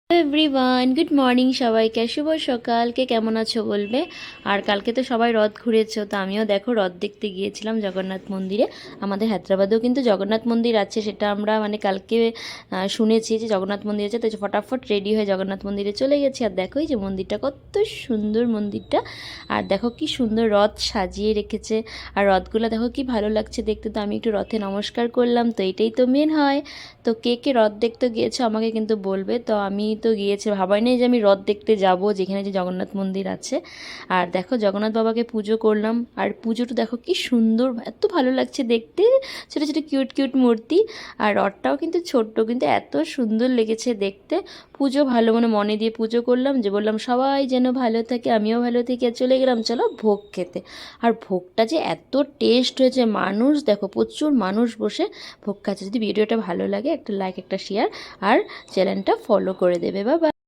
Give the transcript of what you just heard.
Everyone, good morning সবাইকে। শুভ সকাল। কে কেমন আছো বলবে। আর কালকে তো সবাই রথ ঘুরেছো, তো আমিও দেখো রথ দেখতে গিয়েছিলাম জগন্নাথ মন্দিরে। আমাদের হায়দ্রাবাদেও কিন্তু জগন্নাথ মন্দির আছে, সেটা আমরা কালকে শুনেছি যে জগন্নাথ মন্দির আছে, তো ফটাফট রেডি হয়ে জগন্নাথ মন্দিরে চলে গেছি। আর দেখো এই যে মন্দিরটা কত সুন্দর মন্দিরটা, আর দেখো কি সুন্দর রথ সাজিয়ে রেখেছে। আর রথগুলো দেখো কি ভালো লাগছে দেখতে। তো আমি একটু রথে নমস্কার করলাম, তো এটাই তো মেন হয়। তো কে কে রথ দেখতে গিয়েছো আমাকে কিন্তু বলবে। তো আমি তো গিয়েছি, ভাবাই নাই যে আমি রথ দেখতে যাব, যেখানে যে জগন্নাথ মন্দির আছে। আর দেখো জগন্নাথ বাবাকে পুজো করলাম, আর পুজোটা দেখো কি সুন্দর, এত ভালো লাগছে দেখতে। ছোটো ছোটো কিউট কিউট মূর্তি, আর রথটাও কিন্তু ছোট্ট, কিন্তু এত সুন্দর লেগেছে দেখতে। পুজো ভালো মনে দিয়ে পুজো করলাম, যে বললাম সবাই যেন ভালো থাকে, আমিও ভালো থেকে চলে গেলাম চলো ভোগ খেতে। আর ভোগটা যে এত টেস্ট হয়েছে, মানুষ দেখো প্রচুর মানুষ বসে ভোগ খাচ্ছে। যদি ভিডিওটা ভালো লাগে একটা লাইক একটা শেয়ার আর চ্যানেলটা ফলো করে দেবে। বাবা।